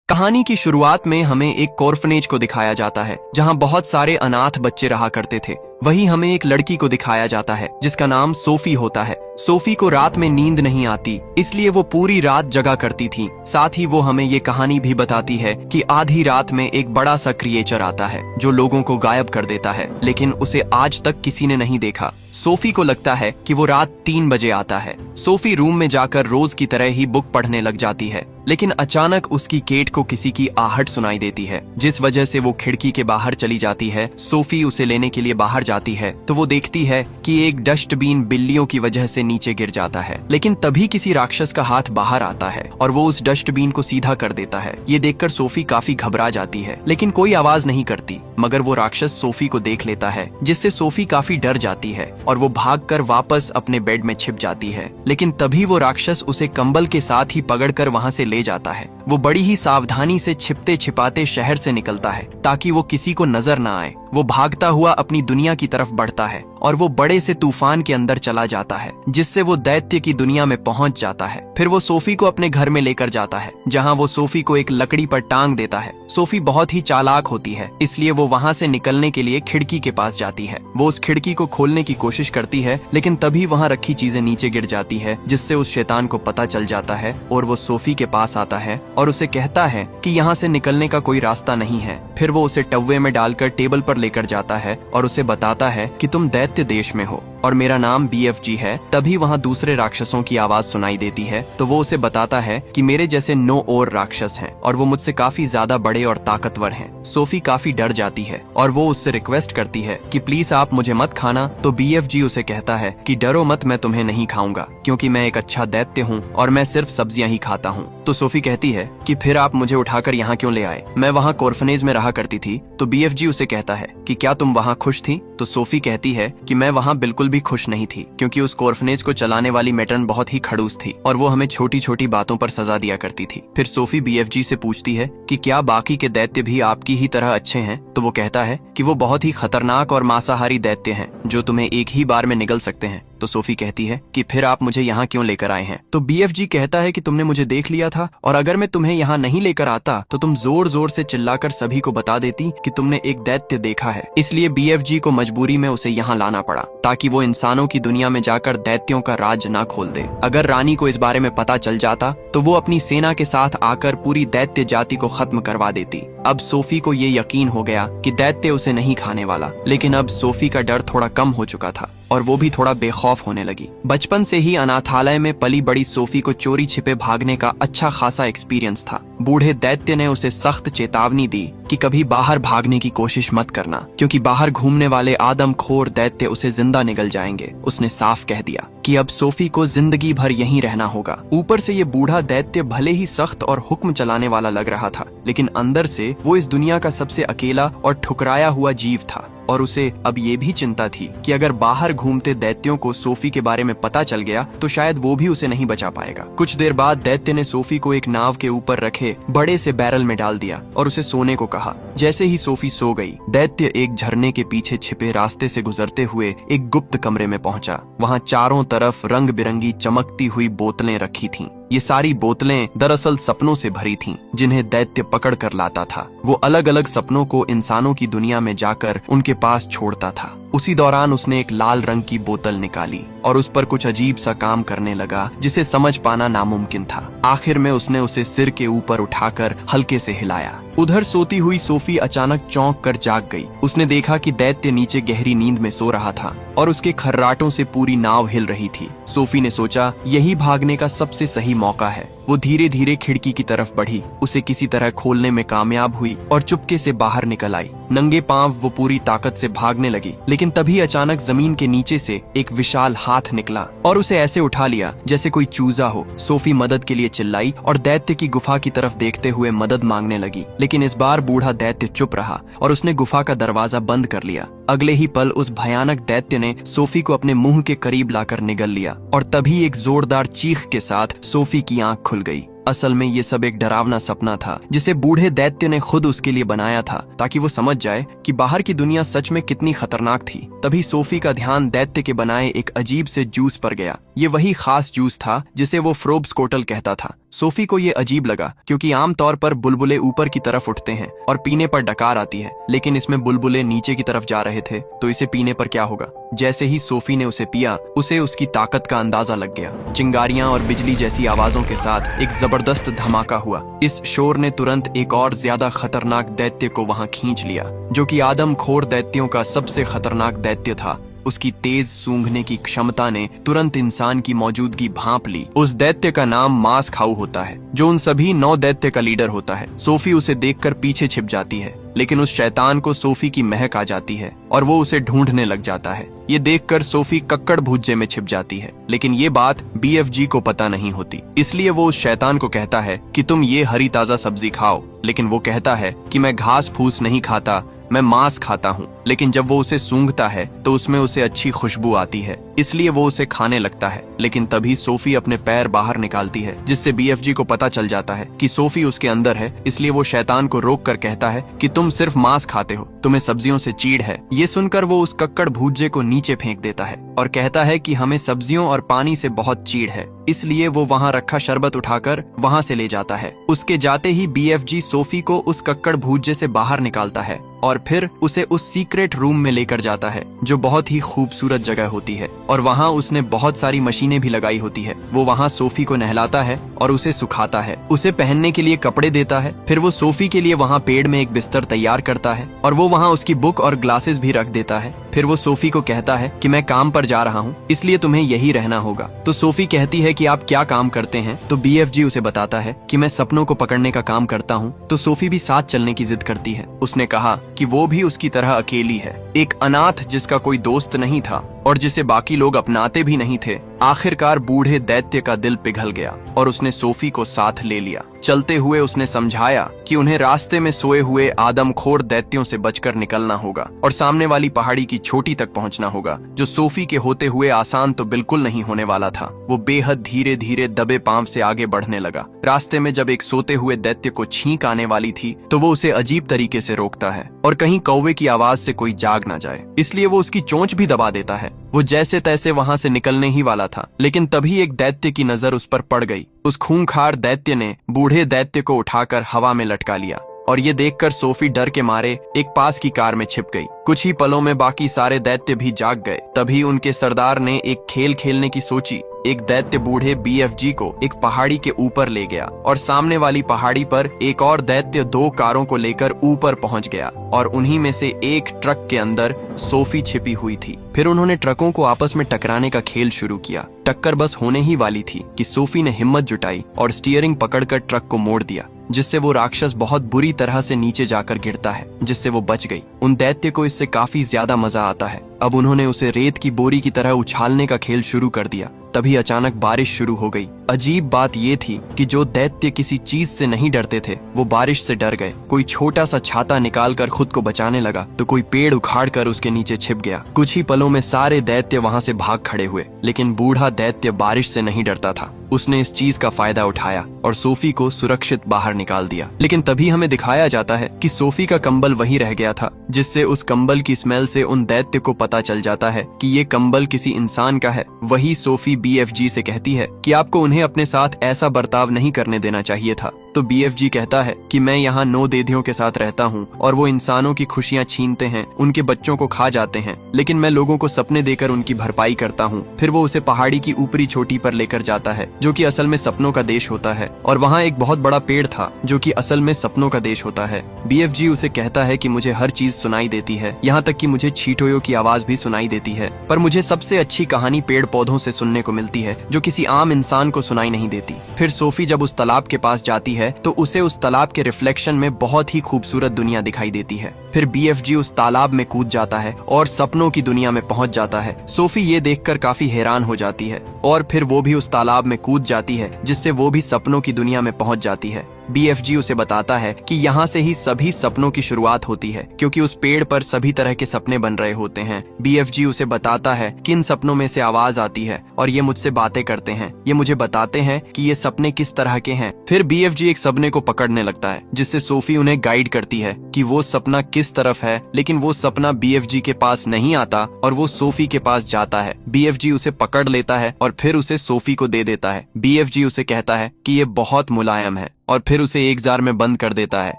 कहानी की शुरुआत में हमें एक ऑर्फनेज को दिखाया जाता है जहां बहुत सारे अनाथ बच्चे रहा करते थे। वहीं हमें एक लड़की को दिखाया जाता है जिसका नाम सोफी होता है। सोफी को रात में नींद नहीं आती, इसलिए वो पूरी रात जगा करती थी। साथ ही वो हमें ये कहानी भी बताती है कि आधी रात में एक बड़ा सा क्रिएचर आता है जो लोगों को गायब कर देता है, लेकिन उसे आज तक किसी ने नहीं देखा। सोफी को लगता है कि वो रात 3 बजे आता है। सोफी रूम में जाकर रोज की तरह ही बुक पढ़ने लग जाती है, लेकिन अचानक उसकी केट को किसी की आहट सुनाई देती है, जिस वजह से वो खिड़की के बाहर चली जाती है। सोफी उसे लेने के लिए बाहर जाती है तो वो देखती है कि एक डस्टबिन बिल्लियों की वजह से नीचे गिर जाता है, लेकिन तभी किसी राक्षस का हाथ बाहर आता है और वो उस डस्टबिन को सीधा कर देता है। ये देखकर सोफी काफी घबरा जाती है, लेकिन कोई आवाज नहीं करती। मगर वो राक्षस सोफी को देख लेता है, जिससे सोफी काफी डर जाती है और वो भागकर वापस अपने बेड में छिप जाती है। लेकिन तभी वो राक्षस उसे कंबल के साथ ही पकड़कर वहां से ले जाता है। वो बड़ी ही सावधानी से छिपते छिपाते शहर से निकलता है ताकि वो किसी को नजर ना आए। वो भागता हुआ अपनी दुनिया की तरफ बढ़ता है और वो बड़े से तूफान के अंदर चला जाता है, जिससे वो दैत्य की दुनिया में पहुंच जाता है। फिर वो सोफी को अपने घर में लेकर जाता है, जहां वो सोफी को एक लकड़ी पर टांग देता है। सोफी बहुत ही चालाक होती है, इसलिए वो वहां से निकलने के लिए खिड़की के पास जाती है। वो उस खिड़की को खोलने की कोशिश करती है, लेकिन तभी वहां रखी चीजें नीचे गिर जाती है, जिससे उस शैतान को पता चल जाता है और वो सोफी के पास आता है और उसे कहता है कि यहाँ से निकलने का कोई रास्ता नहीं है। फिर वो उसे टव्वे में डालकर टेबल पर लेकर जाता है और उसे बताता है कि तुम दैत्य देश में हो और मेरा नाम BFG है। तभी वहाँ दूसरे राक्षसों की आवाज सुनाई देती है, तो वो उसे बताता है कि मेरे जैसे 9 और राक्षस हैं और वो मुझसे काफी ज्यादा बड़े और ताकतवर हैं। सोफी काफी डर जाती है और वो उससे रिक्वेस्ट करती है कि प्लीज आप मुझे मत खाना। तो BFG उसे कहता है कि डरो मत, मैं तुम्हें नहीं खाऊंगा क्योंकि मैं एक अच्छा दैत्य हूँ और मैं सिर्फ सब्जियां ही खाता हूँ। तो सोफी कहती है कि फिर आप मुझे उठाकर यहाँ क्यों ले आए? मैं वहाँ ऑर्फनेज में रहा करती थी। तो BFG उसे कहता है कि क्या तुम वहाँ खुश थी? तो सोफी कहती है कि मैं वहाँ बिल्कुल भी खुश नहीं थी, क्योंकि उस ऑर्फनेज को चलाने वाली मैट्रन बहुत ही खड़ूस थी और वो हमें छोटी छोटी बातों पर सजा दिया करती थी। फिर सोफी BFG से पूछती है कि क्या बाकी के दैत्य भी आपकी ही तरह अच्छे हैं? तो वो कहता है कि वो बहुत ही खतरनाक और मांसाहारी दैत्य हैं जो तुम्हें एक ही बार में निगल सकते हैं। तो सोफी कहती है कि फिर आप मुझे यहाँ क्यों लेकर आए हैं? तो BFG कहता है कि तुमने मुझे देख लिया था और अगर मैं तुम्हें यहाँ नहीं लेकर आता तो तुम जोर जोर से चिल्लाकर सभी को बता देती कि तुमने एक दैत्य देखा है। इसलिए BFG को मजबूरी में उसे यहाँ लाना पड़ा ताकि वो इंसानों की दुनिया में जाकर दैत्यों का राज ना खोल दे। अगर रानी को इस बारे में पता चल जाता तो वो अपनी सेना के साथ आकर पूरी दैत्य जाति को खत्म करवा देती। अब सोफी को ये यकीन हो गया कि दैत्य उसे नहीं खाने वाला, लेकिन अब सोफी का डर थोड़ा कम हो चुका था और वो भी थोड़ा बेखौफ होने लगी। बचपन से ही अनाथालय में पली बड़ी सोफी को चोरी छिपे भागने का अच्छा खासा एक्सपीरियंस था। बूढ़े दैत्य ने उसे सख्त चेतावनी दी कि कभी बाहर भागने की कोशिश मत करना, क्योंकि बाहर घूमने वाले आदमखोर दैत्य उसे जिंदा निगल जाएंगे। उसने साफ कह दिया कि अब सोफी को जिंदगी भर यहीं रहना होगा। ऊपर से ये बूढ़ा दैत्य भले ही सख्त और हुक्म चलाने वाला लग रहा था, लेकिन अंदर से वो इस दुनिया का सबसे अकेला और ठुकराया हुआ जीव था और उसे अब ये भी चिंता थी कि अगर बाहर घूमते दैत्यों को सोफी के बारे में पता चल गया तो शायद वो भी उसे नहीं बचा पाएगा। कुछ देर बाद दैत्य ने सोफी को एक नाव के ऊपर रखे बड़े से बैरल में डाल दिया और उसे सोने को कहा। जैसे ही सोफी सो गई, दैत्य एक झरने के पीछे छिपे रास्ते से गुजरते हुए एक गुप्त कमरे में पहुंचा। वहां चारों तरफ रंग बिरंगी चमकती हुई बोतलें रखी थीं। ये सारी बोतलें दरअसल सपनों से भरी थीं, जिन्हें दैत्य पकड़ कर लाता था। वो अलग अलग सपनों को इंसानों की दुनिया में जाकर उनके पास छोड़ता था। उसी दौरान उसने एक लाल रंग की बोतल निकाली और उस पर कुछ अजीब सा काम करने लगा जिसे समझ पाना नामुमकिन था। आखिर में उसने उसे सिर के ऊपर उठाकर हल्के से हिलाया। उधर सोती हुई सोफी अचानक चौंक कर जाग गई। उसने देखा कि दैत्य नीचे गहरी नींद में सो रहा था और उसके खर्राटों से पूरी नाव हिल रही थी। सोफी ने सोचा यही भागने का सबसे सही मौका है। वो धीरे धीरे खिड़की की तरफ बढ़ी, उसे किसी तरह खोलने में कामयाब हुई और चुपके से बाहर निकल आई। नंगे पांव वो पूरी ताकत से भागने लगी, लेकिन तभी अचानक जमीन के नीचे से एक विशाल हाथ निकला और उसे ऐसे उठा लिया जैसे कोई चूजा हो। सोफी मदद के लिए चिल्लाई और दैत्य की गुफा की तरफ देखते हुए मदद मांगने लगी, लेकिन इस बार बूढ़ा दैत्य चुप रहा और उसने गुफा का दरवाजा बंद कर लिया। अगले ही पल उस भयानक दैत्य ने सोफी को अपने मुंह के करीब लाकर निगल लिया और तभी एक जोरदार चीख के साथ सोफी की आंख खुल गई। असल में ये सब एक डरावना सपना था जिसे बूढ़े दैत्य ने खुद उसके लिए बनाया था ताकि वो समझ जाए कि बाहर की दुनिया सच में कितनी खतरनाक थी। तभी सोफी का ध्यान दैत्य के बनाए एक अजीब से जूस पर गया। ये वही खास जूस था जिसे वो फ्रोब्सकोटल कहता था। सोफी को ये अजीब लगा क्योंकि आमतौर पर बुलबुले ऊपर की तरफ उठते हैं और पीने पर डकार आती है, लेकिन इसमें बुलबुले नीचे की तरफ जा रहे थे, तो इसे पीने पर क्या होगा। जैसे ही सोफी ने उसे पिया, उसे उसकी ताकत का अंदाजा लग गया। चिंगारियां और बिजली जैसी आवाजों के साथ एक जबरदस्त धमाका हुआ। इस शोर ने तुरंत एक और ज्यादा खतरनाक दैत्य को वहां खींच लिया, जो कि आदमखोर दैत्यों का सबसे खतरनाक दैत्य था। उसकी तेज सूंघने की क्षमता ने तुरंत इंसान की मौजूदगी भांप ली। उस दैत्य का नाम मांस खाऊ होता है, जो उन सभी 9 दैत्य का लीडर होता है। सोफी उसे देखकर पीछे छिप जाती है, लेकिन उस शैतान को सोफी की महक आ जाती है और वो उसे ढूंढने लग जाता है। ये देखकर सोफी कक्कड़ भुज्जे में छिप जाती है, लेकिन ये बात BFG को पता नहीं होती। इसलिए वो उस शैतान को कहता है कि तुम ये हरी ताजा सब्जी खाओ, लेकिन वो कहता है कि मैं घास फूस नहीं खाता, मैं मांस खाता हूँ। लेकिन जब वो उसे सूंघता है तो उसमें उसे अच्छी खुशबू आती है, इसलिए वो उसे खाने लगता है। लेकिन तभी सोफी अपने पैर बाहर निकालती है, जिससे BFG को पता चल जाता है कि सोफी उसके अंदर है। इसलिए वो शैतान को रोक कर कहता है कि तुम सिर्फ मांस खाते हो, तुम्हें सब्जियों से चीड़ है। ये सुनकर वो उस कक्कड़ भूजे को नीचे फेंक देता है और कहता है कि हमें सब्जियों और पानी से बहुत चीड़ है। इसलिए वो वहाँ रखा शरबत उठाकर वहाँ से ले जाता है। उसके जाते ही BFG सोफी को उस कक्कड़ भूजे से बाहर निकालता है और फिर उसे उस सीक्रेट रूम में लेकर जाता है, जो बहुत ही खूबसूरत जगह होती है, और वहाँ उसने बहुत सारी मशीनें भी लगाई होती है। वो वहाँ सोफी को नहलाता है और उसे सुखाता है, उसे पहनने के लिए कपड़े देता है। फिर वो सोफी के लिए वहाँ पेड़ में एक बिस्तर तैयार करता है और वो वहाँ उसकी बुक और ग्लासेस भी रख देता है। फिर वो सोफी को कहता है कि मैं काम पर जा रहा हूँ, इसलिए तुम्हें यही रहना होगा। तो सोफी कहती है कि आप क्या काम करते हैं। तो BFG उसे बताता है कि मैं सपनों को पकड़ने का काम करता हूँ। तो सोफी भी साथ चलने की जिद करती है। उसने कहा कि वो भी उसकी तरह अकेली है, एक अनाथ जिसका कोई दोस्त नहीं था और जिसे बाकी लोग अपनाते भी नहीं थे। आखिरकार बूढ़े दैत्य का दिल पिघल गया और उसने सोफी को साथ ले लिया। चलते हुए उसने समझाया कि उन्हें रास्ते में सोए हुए आदमखोर दैत्यों से बचकर निकलना होगा और सामने वाली पहाड़ी की चोटी तक पहुंचना होगा, जो सोफी के होते हुए आसान तो बिल्कुल नहीं होने वाला था। वो बेहद धीरे धीरे दबे पांव से आगे बढ़ने लगा। रास्ते में जब एक सोते हुए दैत्य को छींक आने वाली थी, तो वो उसे अजीब तरीके से रोकता है और कहीं कौवे की आवाज से कोई जाग ना जाए, इसलिए वो उसकी चोंच भी दबा देता है। वो जैसे तैसे वहां से निकलने ही वाला था, लेकिन तभी एक दैत्य की नजर उस पर पड़ गई। उस खूंखार दैत्य ने बूढ़े दैत्य को उठाकर हवा में लटका लिया और ये देखकर सोफी डर के मारे एक पास की कार में छिप गई। कुछ ही पलों में बाकी सारे दैत्य भी जाग गए। तभी उनके सरदार ने एक खेल खेलने की सोची। एक दैत्य बूढ़े BFG को एक पहाड़ी के ऊपर ले गया और सामने वाली पहाड़ी पर एक और दैत्य 2 कारों को लेकर ऊपर पहुंच गया और उन्हीं में से एक ट्रक के अंदर सोफी छिपी हुई थी। फिर उन्होंने ट्रकों को आपस में टकराने का खेल शुरू किया। टक्कर बस होने ही वाली थी कि सोफी ने हिम्मत जुटाई और स्टीयरिंग पकड़कर ट्रक को मोड़ दिया, जिससे वो राक्षस बहुत बुरी तरह से नीचे जाकर गिरता है, जिससे वो बच गई। उन दैत्य को इससे काफी ज्यादा मजा आता है। अब उन्होंने उसे रेत की बोरी की तरह उछालने का खेल शुरू कर दिया। तभी अचानक बारिश शुरू हो गई। अजीब बात ये थी कि जो दैत्य किसी चीज से नहीं डरते थे, वो बारिश से डर गए। कोई छोटा सा छाता निकालकर खुद को बचाने लगा तो कोई पेड़ उखाड़कर उसके नीचे छिप गया। कुछ ही पलों में सारे दैत्य वहां से भाग खड़े हुए, लेकिन बूढ़ा दैत्य बारिश से नहीं डरता था। उसने इस चीज का फायदा उठाया और सोफी को सुरक्षित बाहर निकाल दिया। लेकिन तभी हमें दिखाया जाता है कि सोफी का कंबल वहीं रह गया था, जिससे उस कंबल की स्मेल से उन दैत्य को पता चल जाता है कि ये कंबल किसी इंसान का है। वही सोफी BFG से कहती है कि आपको उन्हें अपने साथ ऐसा बर्ताव नहीं करने देना चाहिए था। तो BFG कहता है कि मैं यहाँ 9 देधियों के साथ रहता हूँ और वो इंसानों की खुशियाँ छीनते हैं, उनके बच्चों को खा जाते हैं, लेकिन मैं लोगों को सपने देकर उनकी भरपाई करता हूँ। फिर वो उसे पहाड़ी की ऊपरी चोटी पर लेकर जाता है, जो कि असल में सपनों का देश होता है, और वहाँ एक बहुत बड़ा पेड़ था जो कि असल में सपनों का देश होता है। BFG उसे कहता है कि मुझे हर चीज सुनाई देती है, यहाँ तक कि मुझे चींटियों की आवाज भी सुनाई देती है, पर मुझे सबसे अच्छी कहानी पेड़ पौधों से सुनने को मिलती है, जो किसी आम इंसान को सुनाई नहीं देती। फिर सोफी जब उस तालाब के पास जाती है तो उसे उस तालाब के रिफ्लेक्शन में बहुत ही खूबसूरत दुनिया दिखाई देती है। फिर BFG उस तालाब में कूद जाता है और सपनों की दुनिया में पहुंच जाता है। सोफी ये देखकर काफी हैरान हो जाती है और फिर वो भी उस तालाब में कूद जाती है, जिससे वो भी सपनों की दुनिया में पहुंच जाती है। BFG उसे बताता है कि यहाँ से ही सभी सपनों की शुरुआत होती है, क्योंकि उस पेड़ पर सभी तरह के सपने बन रहे होते हैं। BFG उसे बताता है कि इन सपनों में से आवाज आती है और ये मुझसे बातें करते हैं, ये मुझे बताते हैं कि ये सपने किस तरह के हैं। फिर BFG एक सपने को पकड़ने लगता है, जिससे सोफी उन्हें गाइड करती है कि वो सपना किस तरफ है, लेकिन वो सपना BFG के पास नहीं आता और वो सोफी के पास जाता है। BFG उसे पकड़ लेता है और फिर उसे सोफी को दे देता है। BFG उसे कहता है कि ये बहुत मुलायम है और फिर उसे एक जार में बंद कर देता है।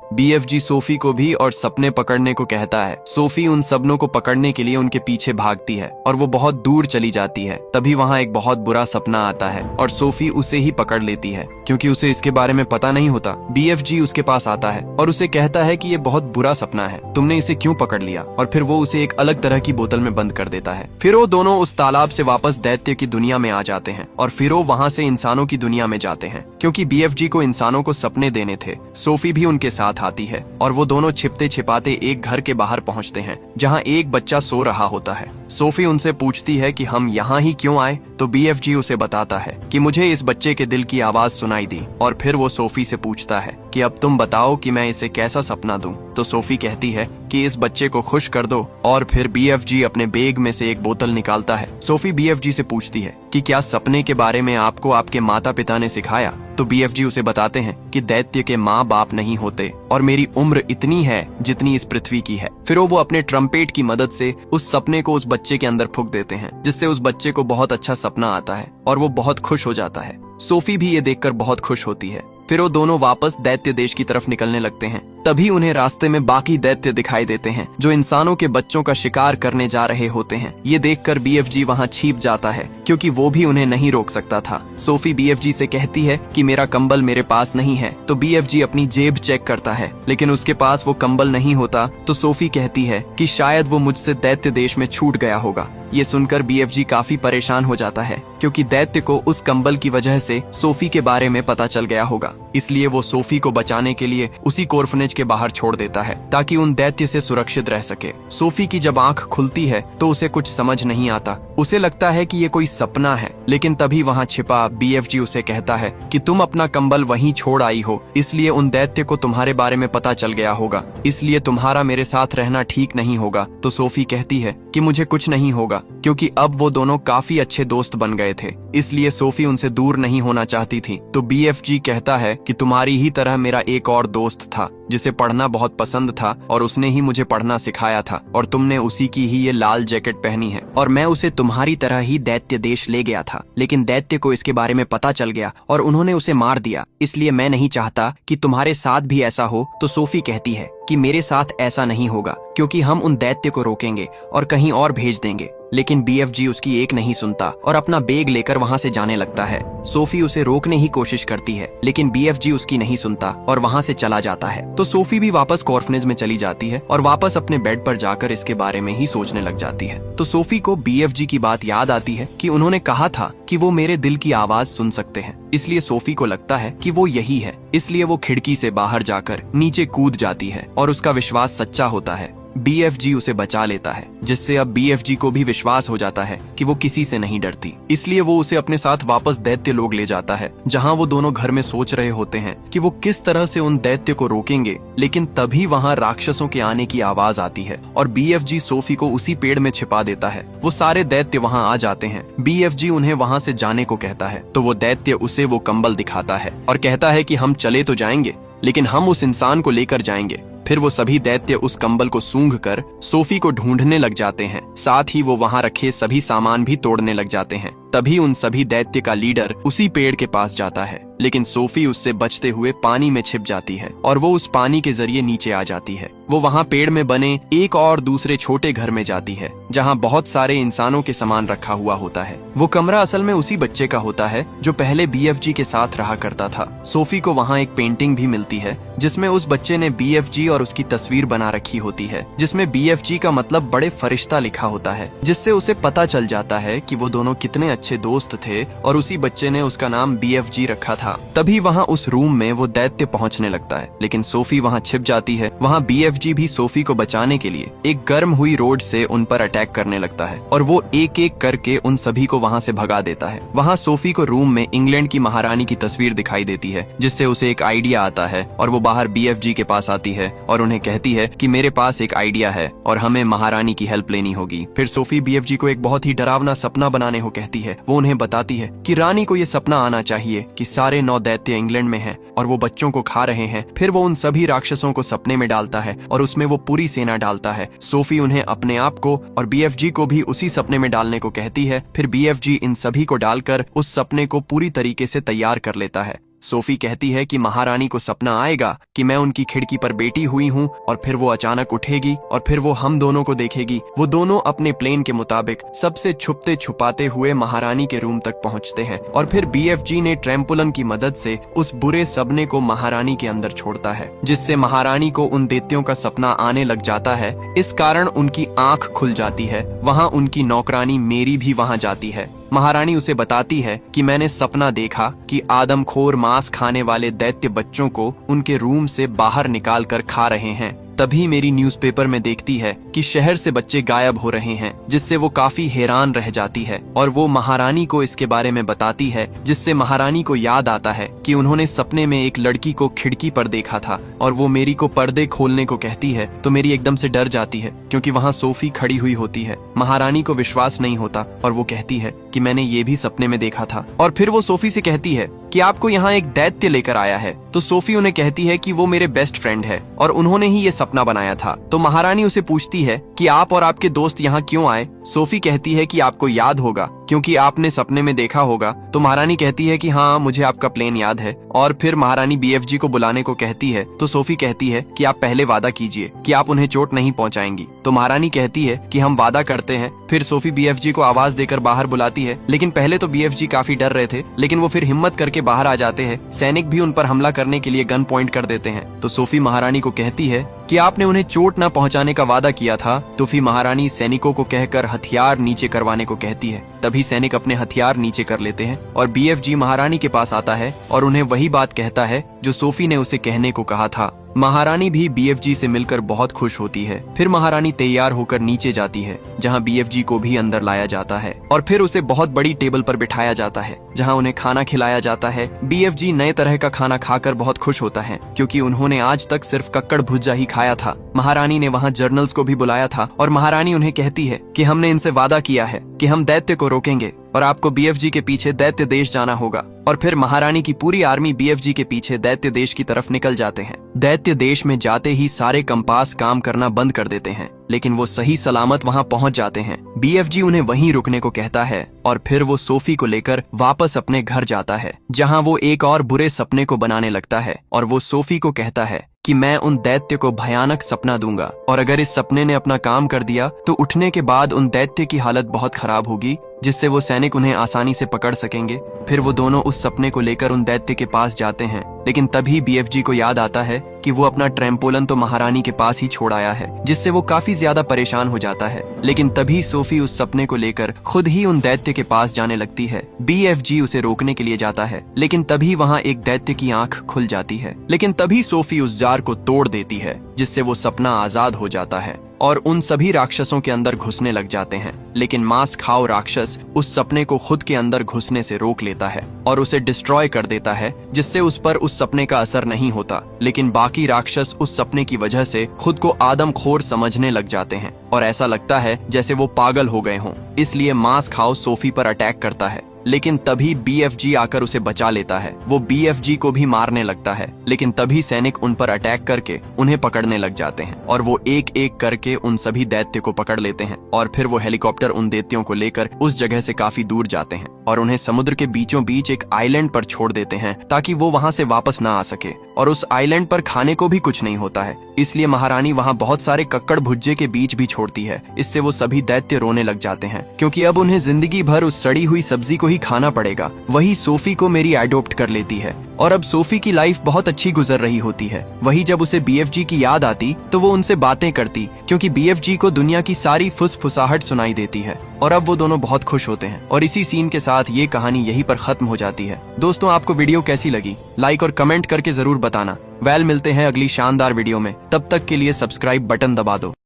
BFG सोफी को भी और सपने पकड़ने को कहता है। सोफी उन सपनों को पकड़ने के लिए उनके पीछे भागती है और वो बहुत दूर चली जाती है। तभी वहाँ एक बहुत बुरा सपना आता है और सोफी उसे ही पकड़ लेती है, क्योंकि उसे इसके बारे में पता नहीं होता। BFG उसके पास आता है और उसे कहता है कि ये बहुत बुरा सपना है, तुमने इसे क्यों पकड़ लिया, और फिर वो उसे एक अलग तरह की बोतल में बंद कर देता है। फिर वो दोनों उस तालाब से वापस दैत्य की दुनिया में आ जाते हैं और फिर वो वहाँ से इंसानों की दुनिया में जाते हैं, क्योंकि BFG को इंसानों को सपने देने थे। सोफी भी उनके साथ आती है और वो दोनों छिपते छिपाते एक घर के बाहर पहुंचते हैं, जहां एक बच्चा सो रहा होता है। सोफी उनसे पूछती है कि हम यहाँ ही क्यों आए, तो BFG उसे बताता है कि मुझे इस बच्चे के दिल की आवाज सुनाई दी, और फिर वो सोफी से पूछता है कि अब तुम बताओ कि मैं इसे कैसा सपना दूं। तो सोफी कहती है कि इस बच्चे को खुश कर दो, और फिर BFG अपने बैग में से एक बोतल निकालता है। सोफी BFG से पूछती है कि क्या सपने के बारे में आपको आपके माता पिता ने सिखाया, तो BFG उसे बताते हैं कि दैत्य के माँ बाप नहीं होते और मेरी उम्र इतनी है जितनी इस पृथ्वी की है। फिर वो अपने ट्रम्पेट की मदद से उस सपने को उस बच्चे के अंदर फूंक देते हैं, जिससे उस बच्चे को बहुत अच्छा सपना आता है और वो बहुत खुश हो जाता है। सोफी भी ये देखकर बहुत खुश होती है। फिर वो दोनों वापस दैत्य देश की तरफ निकलने लगते हैं। तभी उन्हें रास्ते में बाकी दैत्य दिखाई देते हैं, जो इंसानों के बच्चों का शिकार करने जा रहे होते हैं। ये देखकर BFG वहाँ छिप जाता है, क्योंकि वो भी उन्हें नहीं रोक सकता था। सोफी BFG से कहती है कि मेरा कंबल मेरे पास नहीं है, तो BFG अपनी जेब चेक करता है, लेकिन उसके पास वो कंबल नहीं होता। तो सोफी कहती है कि शायद वो मुझसे दैत्य देश में छूट गया होगा। ये सुनकर BFG काफी परेशान हो जाता है, क्योंकि दैत्य को उस कंबल की वजह से सोफी के बारे में पता चल गया होगा। इसलिए वो सोफी को बचाने के लिए उसी कोर्फनेज के बाहर छोड़ देता है, ताकि उन दैत्य से सुरक्षित रह सके। सोफी की जब आंख खुलती है तो उसे कुछ समझ नहीं आता। उसे लगता है कि ये कोई सपना है, लेकिन तभी वहाँ छिपा BFG उसे कहता है कि तुम अपना कंबल वहीं छोड़ आई हो, इसलिए उन दैत्य को तुम्हारे बारे में पता चल गया होगा, इसलिए तुम्हारा मेरे साथ रहना ठीक नहीं होगा। तो सोफी कहती है कि मुझे कुछ नहीं होगा, क्योंकि अब वो दोनों काफी अच्छे दोस्त बन गए थे, इसलिए सोफी उनसे दूर नहीं होना चाहती थी। तो BFG कहता है कि तुम्हारी ही तरह मेरा एक और दोस्त था, जिसे पढ़ना बहुत पसंद था और उसने ही मुझे पढ़ना सिखाया था, और तुमने उसी की ही ये लाल जैकेट पहनी है, और मैं उसे तुम्हारी तरह ही दैत्य देश ले गया था, लेकिन दैत्य को इसके बारे में पता चल गया और उन्होंने उसे मार दिया, इसलिए मैं नहीं चाहता कि तुम्हारे साथ भी ऐसा हो। तो सोफी कहती है कि मेरे साथ ऐसा नहीं होगा, क्योंकि हम उन दैत्य को रोकेंगे और कहीं और भेज देंगे, लेकिन BFG उसकी एक नहीं सुनता और अपना बैग लेकर वहाँ से जाने लगता है। सोफी उसे रोकने ही कोशिश करती है, लेकिन BFG उसकी नहीं सुनता और वहाँ से चला जाता है। तो सोफी भी वापस कॉर्फनेज में चली जाती है और वापस अपने बेड पर जाकर इसके बारे में ही सोचने लग जाती है। तो सोफी को BFG की बात याद आती है कि उन्होंने कहा था कि वो मेरे दिल की आवाज सुन सकते हैं, इसलिए सोफी को लगता है कि वो यही है, इसलिए वो खिड़की से बाहर जाकर नीचे कूद जाती है और उसका विश्वास सच्चा होता है। BFG उसे बचा लेता है, जिससे अब BFG को भी विश्वास हो जाता है कि वो किसी से नहीं डरती, इसलिए वो उसे अपने साथ वापस दैत्य लोग ले जाता है, जहां वो दोनों घर में सोच रहे होते हैं कि वो किस तरह से उन दैत्य को रोकेंगे। लेकिन तभी वहां राक्षसों के आने की आवाज आती है और BFG सोफी को उसी पेड़ में छिपा देता है। वो सारे दैत्य वहां आ जाते हैं। BFG उन्हें वहां से जाने को कहता है, तो वो दैत्य उसे वो कंबल दिखाता है और कहता है कि हम चले तो जाएंगे, लेकिन हम उस इंसान को लेकर जाएंगे। फिर वो सभी दैत्य उस कंबल को सूंघकर सोफी को ढूंढने लग जाते हैं, साथ ही वो वहां रखे सभी सामान भी तोड़ने लग जाते हैं। तभी उन सभी दैत्य का लीडर उसी पेड़ के पास जाता है, लेकिन सोफी उससे बचते हुए पानी में छिप जाती है और वो उस पानी के जरिए नीचे आ जाती है। वो वहाँ पेड़ में बने एक और दूसरे छोटे घर में जाती है, जहाँ बहुत सारे इंसानों के सामान रखा हुआ होता है। वो कमरा असल में उसी बच्चे का होता है जो पहले BFG के साथ रहा करता था। सोफी को वहाँ एक पेंटिंग भी मिलती है, जिसमें उस बच्चे ने BFG और उसकी तस्वीर बना रखी होती है, जिसमें BFG का मतलब बड़े फरिश्ता लिखा होता है, जिससे उसे पता चल जाता है कि वो दोनों कितने अच्छे दोस्त थे और उसी बच्चे ने उसका नाम BFG रखा था। तभी वहाँ उस रूम में वो दैत्य पहुँचने लगता है, लेकिन सोफी वहाँ छिप जाती है। वहाँ BFG भी सोफी को बचाने के लिए एक गर्म हुई रोड से उन पर अटैक करने लगता है और वो एक एक करके उन सभी को वहाँ से भगा देता है। वहाँ सोफी को रूम में इंग्लैंड की महारानी की तस्वीर दिखाई देती है, जिससे उसे एक आइडिया आता है और वो बाहर BFG के पास आती है और उन्हें कहती है कि मेरे पास एक आइडिया है और हमें महारानी की हेल्प लेनी होगी। फिर सोफी BFG को एक बहुत ही डरावना सपना बनाने को कहती है। वो उन्हें बताती है कि रानी को ये सपना आना चाहिए कि सारे 9 दैत्य इंग्लैंड में हैं और वो बच्चों को खा रहे हैं। फिर वो उन सभी राक्षसों को सपने में डालता है और उसमें वो पूरी सेना डालता है। सोफी उन्हें अपने आप को और BFG को भी उसी सपने में डालने को कहती है। फिर BFG इन सभी को डालकर उस सपने को पूरी तरीके से तैयार कर लेता है। सोफी कहती है कि महारानी को सपना आएगा कि मैं उनकी खिड़की पर बैठी हुई हूँ और फिर वो अचानक उठेगी और फिर वो हम दोनों को देखेगी। वो दोनों अपने प्लान के मुताबिक सबसे छुपते छुपाते हुए महारानी के रूम तक पहुँचते हैं और फिर BFG ने ट्रैम्पोलिन की मदद से उस बुरे सपने को महारानी के अंदर छोड़ता है, जिससे महारानी को उन दैत्यों का सपना आने लग जाता है। इस कारण उनकी आंख खुल जाती है। वहाँ उनकी नौकरानी मेरी भी वहाँ जाती है। महारानी उसे बताती है कि मैंने सपना देखा कि आदमखोर मांस खाने वाले दैत्य बच्चों को उनके रूम से बाहर निकाल कर खा रहे हैं। तभी मेरी न्यूज़पेपर में देखती है कि शहर से बच्चे गायब हो रहे हैं, जिससे वो काफी हैरान रह जाती है और वो महारानी को इसके बारे में बताती है, जिससे महारानी को याद आता है कि उन्होंने सपने में एक लड़की को खिड़की पर देखा था और वो मेरी को पर्दे खोलने को कहती है तो मेरी एकदम से डर जाती है क्योंकि वहाँ सोफी खड़ी हुई होती है। महारानी को विश्वास नहीं होता और वो कहती है कि मैंने ये भी सपने में देखा था और फिर वो सोफी से कहती है कि आपको यहाँ एक दैत्य लेकर आया है। तो सोफी उन्हें कहती है कि वो मेरे बेस्ट फ्रेंड है और उन्होंने ही ये सपना बनाया था। तो महारानी उसे पूछती है कि आप और आपके दोस्त यहाँ क्यों आए। सोफी कहती है कि आपको याद होगा क्योंकि आपने सपने में देखा होगा। तो महारानी कहती है कि हाँ, मुझे आपका प्लान याद है और फिर महारानी BFG को बुलाने को कहती है। तो सोफी कहती है कि आप पहले वादा कीजिए कि आप उन्हें चोट नहीं पहुंचाएंगी। तो महारानी कहती है कि हम वादा करते हैं। फिर सोफी BFG को आवाज देकर बाहर बुलाती है, लेकिन पहले तो BFG काफी डर रहे थे, लेकिन वो फिर हिम्मत करके बाहर आ जाते हैं। सैनिक भी उन पर हमला करने के लिए गन पॉइंट कर देते हैं। तो सोफी महारानी को कहती है कि आपने उन्हें चोट न पहुंचाने का वादा किया था। तो फिर महारानी सैनिकों को कहकर हथियार नीचे करवाने को कहती है। तभी सैनिक अपने हथियार नीचे कर लेते हैं और BFG महारानी के पास आता है और उन्हें वही बात कहता है जो सोफी ने उसे कहने को कहा था। महारानी भी BFG से मिलकर बहुत खुश होती है। फिर महारानी तैयार होकर नीचे जाती है, जहां BFG को भी अंदर लाया जाता है और फिर उसे बहुत बड़ी टेबल पर बिठाया जाता है, जहां उन्हें खाना खिलाया जाता है। BFG नए तरह का खाना खाकर बहुत खुश होता है क्योंकि उन्होंने आज तक सिर्फ कक्कड़ भुज्जा ही खाया था। महारानी ने वहाँ जर्नल्स को भी बुलाया था और महारानी उन्हें कहती है कि हमने इनसे वादा किया है कि हम दैत्य को रोकेंगे और आपको BFG के पीछे दैत्य देश जाना होगा। और फिर महारानी की पूरी आर्मी BFG के पीछे दैत्य देश की तरफ निकल जाते हैं। दैत्य देश में जाते ही सारे कंपास काम करना बंद कर देते हैं, लेकिन वो सही सलामत वहाँ पहुँच जाते हैं। BFG उन्हें वहीं रुकने को कहता है और फिर वो सोफी को लेकर वापस अपने घर जाता है, जहाँ वो एक और बुरे सपने को बनाने लगता है और वो सोफी को कहता है कि मैं उन दैत्य को भयानक सपना दूंगा और अगर इस सपने ने अपना काम कर दिया तो उठने के बाद उन दैत्य की हालत बहुत खराब होगी, जिससे वो सैनिक उन्हें आसानी से पकड़ सकेंगे। फिर वो दोनों उस सपने को लेकर उन दैत्य के पास जाते हैं, लेकिन तभी BFG को याद आता है कि वो अपना ट्रैम्पोलिन तो महारानी के पास ही छोड़ आया है, जिससे वो काफी ज्यादा परेशान हो जाता है। लेकिन तभी सोफी उस सपने को लेकर खुद ही उन दैत्य के पास जाने लगती है। BFG उसे रोकने के लिए जाता है, लेकिन तभी वहाँ एक दैत्य की आंख खुल जाती है। लेकिन तभी सोफी उस जार को तोड़ देती है, जिससे वो सपना आजाद हो जाता है और उन सभी राक्षसों के अंदर घुसने लग जाते हैं। लेकिन मांस खाओ राक्षस उस सपने को खुद के अंदर घुसने से रोक लेता है और उसे डिस्ट्रॉय कर देता है, जिससे उस पर उस सपने का असर नहीं होता। लेकिन बाकी राक्षस उस सपने की वजह से खुद को आदमखोर समझने लग जाते हैं और ऐसा लगता है जैसे वो पागल हो गए हों। इसलिए मांस खाओ सोफी पर अटैक करता है, लेकिन तभी BFG आकर उसे बचा लेता है। वो BFG को भी मारने लगता है, लेकिन तभी सैनिक उन पर अटैक करके उन्हें पकड़ने लग जाते हैं और वो एक एक करके उन सभी दैत्य को पकड़ लेते हैं और फिर वो हेलीकॉप्टर उन दैत्यों को लेकर उस जगह से काफी दूर जाते हैं और उन्हें समुद्र के बीचों बीच एक आइलैंड पर छोड़ देते हैं ताकि वो वहाँ से वापस ना आ सके। और उस आइलैंड पर खाने को भी कुछ नहीं होता है, इसलिए महारानी वहाँ बहुत सारे कक्कड़ भुज्जे के बीज भी छोड़ती है। इससे वो सभी दैत्य रोने लग जाते हैं क्योंकि अब उन्हें जिंदगी भर उस सड़ी हुई सब्जी को ही खाना पड़ेगा। वही सोफी को मेरी एडॉप्ट कर लेती है और अब सोफी की लाइफ बहुत अच्छी गुजर रही होती है। वही जब उसे BFG की याद आती तो वो उनसे बातें करती, क्योंकि BFG को दुनिया की सारी फुसफुसाहट सुनाई देती है। और अब वो दोनों बहुत खुश होते हैं और इसी सीन के साथ ये कहानी यहीं पर खत्म हो जाती है। दोस्तों, आपको वीडियो कैसी लगी? लाइक और कमेंट करके जरूर बताना। मिलते हैं अगली शानदार वीडियो में। तब तक के लिए सब्सक्राइब बटन दबा दो।